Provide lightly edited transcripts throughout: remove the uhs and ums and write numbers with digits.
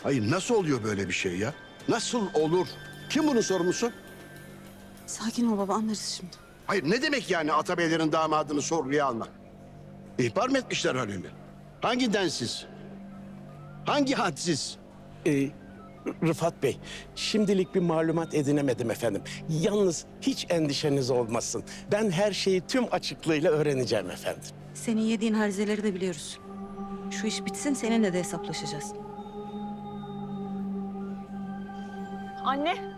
Hayır, nasıl oluyor böyle bir şey ya? Nasıl olur? Kim bunun sorumlusu? Sakin ol baba, anlarız şimdi. Hayır, ne demek yani Atabeylerin damadını sorguya almak? İhbar mı etmişler Halil'i? Hangi densiz? Hangi hadsiz? Rıfat Bey, şimdilik bir malumat edinemedim efendim. Yalnız hiç endişeniz olmasın. Ben her şeyi tüm açıklığıyla öğreneceğim efendim. Senin yediğin herzeleri de biliyoruz. Şu iş bitsin, seninle de hesaplaşacağız. Anne.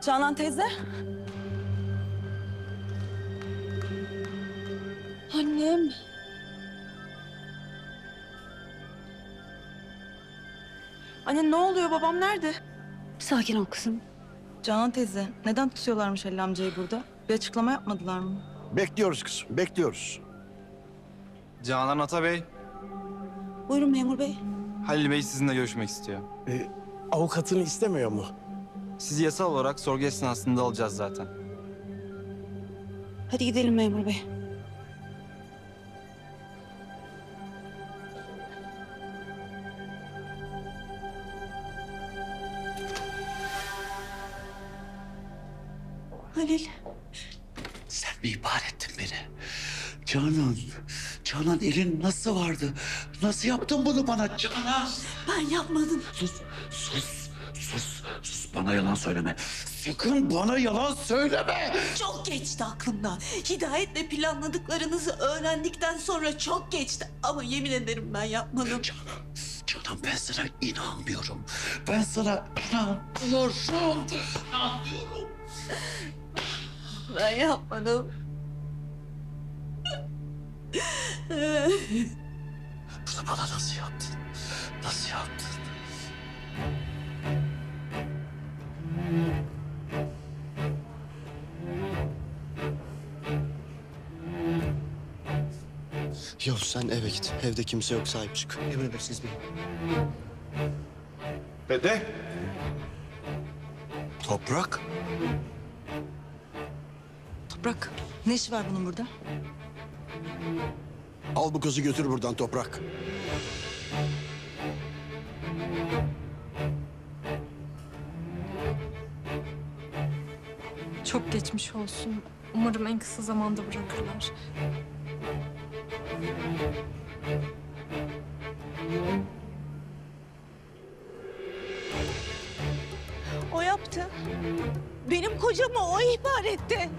Canan teyze. Annem. Anne ne oluyor? Babam nerede? Sakin ol kızım. Canan teyze, neden tutuyorlarmış Halil amcayı burada? Bir açıklama yapmadılar mı? Bekliyoruz kızım, bekliyoruz. Canan Atabey, Buyurun memur bey. Halil Bey sizinle görüşmek istiyor. Avukatını istemiyor mu? Sizi yasal olarak sorgu esnasında alacağız zaten. Hadi gidelim memur bey. Halil. Sen mi ihbar ettin beni? Canan, Canan elin nasıl vardı? Nasıl yaptın bunu bana Canan? Ben yapmadım. Sus. Bana yalan söyleme. Sakın bana yalan söyleme. Çok geçti aklımdan. Hidayetle planladıklarınızı öğrendikten sonra çok geçti. Ama yemin ederim ben yapmadım. Canan ben sana inanmıyorum. Ben sana inanmıyorum. Ben yapmadım. Bunu bana nasıl yaptın? Nasıl yaptın? Yavuz sen eve git. Evde kimse yok, sahip çık. Emredersiniz beyim. Dede. Toprak. Toprak, ne işi var bunun burada? Al bu kızı götür buradan Toprak. Çok geçmiş olsun. Umarım en kısa zamanda bırakırlar. O yaptı. Benim kocamı o ihbar etti.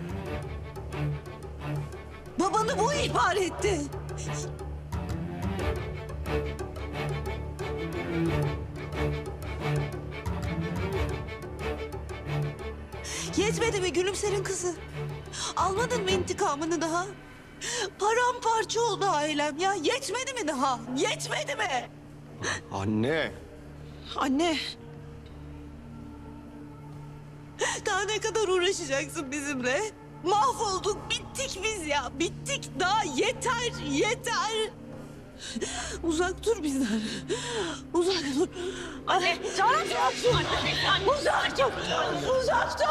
Babanı bu ihbar etti. Yetmedi mi Gülümser'in kızı? Almadın mı intikamını daha? Paramparça oldu ailem ya. Yetmedi mi daha? Yetmedi mi? Anne. Anne. Daha ne kadar uğraşacaksın bizimle? Mahvolduk, bittik biz ya. Bittik, daha yeter, yeter. Uzak dur bizden. Uzak dur. Anne, Canan uzak dur. Uzak dur. Uzak dur.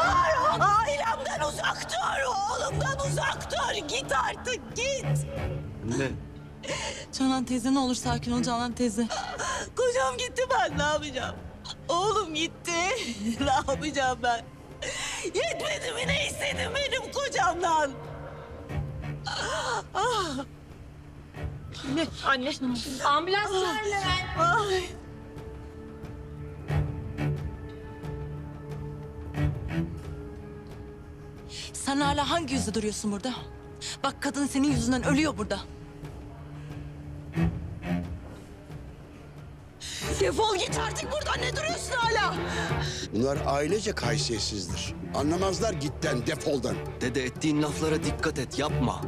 Ailemden uzak dur. Oğlumdan uzak dur. Git artık, git. Anne. Canan teyze ne olur sakin ol Canan teyze. Kocam gitti, ben ne yapacağım? Oğlum gitti. Ne yapacağım ben? Yetmedi mi, ne istedin benim kocamdan? Anne, ambulans çağırın. Ay. Sen hala hangi yüzle duruyorsun burada? Bak kadın senin yüzünden ölüyor burada. Defol git artık buradan, ne duruyorsun hala? Bunlar ailecek haysiyetsizdir. Anlamazlar gitten, defoldan. Dede ettiğin laflara dikkat et, yapma.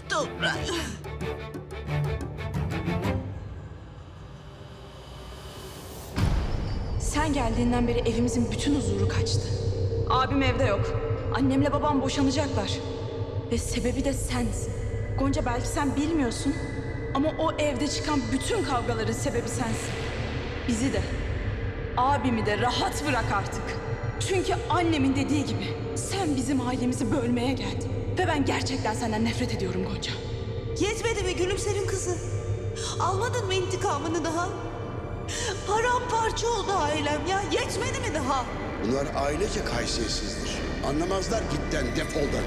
Toprak. Sen geldiğinden beri evimizin bütün huzuru kaçtı. Abim evde yok. Annemle babam boşanacaklar. Ve sebebi de sensin. Gonca belki sen bilmiyorsun ama o evde çıkan bütün kavgaların sebebi sensin. Bizi de, abimi de rahat bırak artık. Çünkü annemin dediği gibi sen bizim ailemizi bölmeye geldin. Ve ben gerçekten senden nefret ediyorum Gonca. Yetmedi mi Gülümser'in kızı? Almadın mı intikamını daha? Paramparça oldu ailem ya. Yetmedi mi daha? Bunlar ailecek haysiyetsizdir. Anlamazlar gitten, defoldan.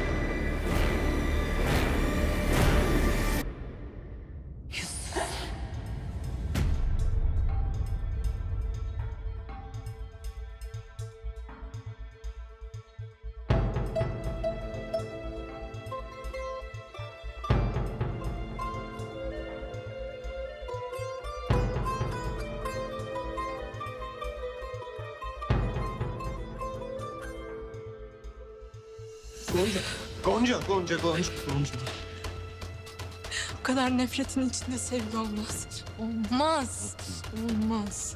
Bu kadar nefretin içinde sevgi olmaz. Olmaz. Olmaz.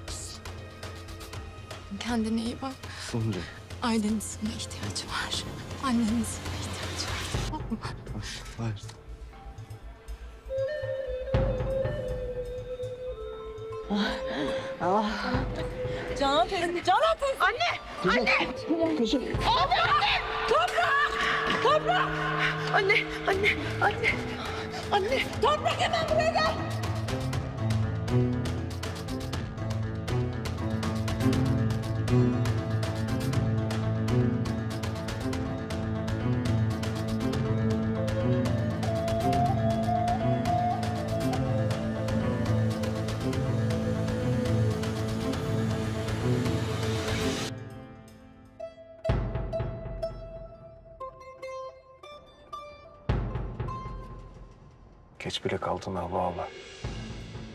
Kendine iyi bak. Ailenizin de ihtiyacı var. Annenizin de ihtiyacı var. Tamam mı? Canan teyze, Canan teyze. Geç bile kaldın Allah Allah.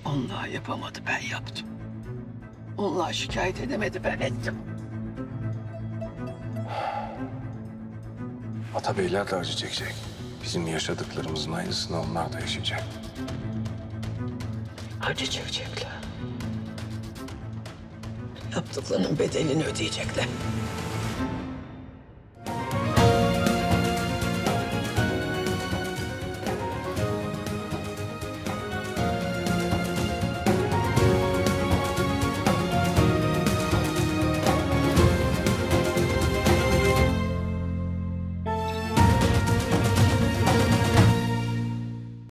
Onlar yapamadı, ben yaptım. Onlar şikayet edemedi, ben ettim. Atabeyler de acı çekecek. Bizim yaşadıklarımızın aynısını onlar da yaşayacak. Acı çekecekler. Yaptıklarının bedelini ödeyecekler.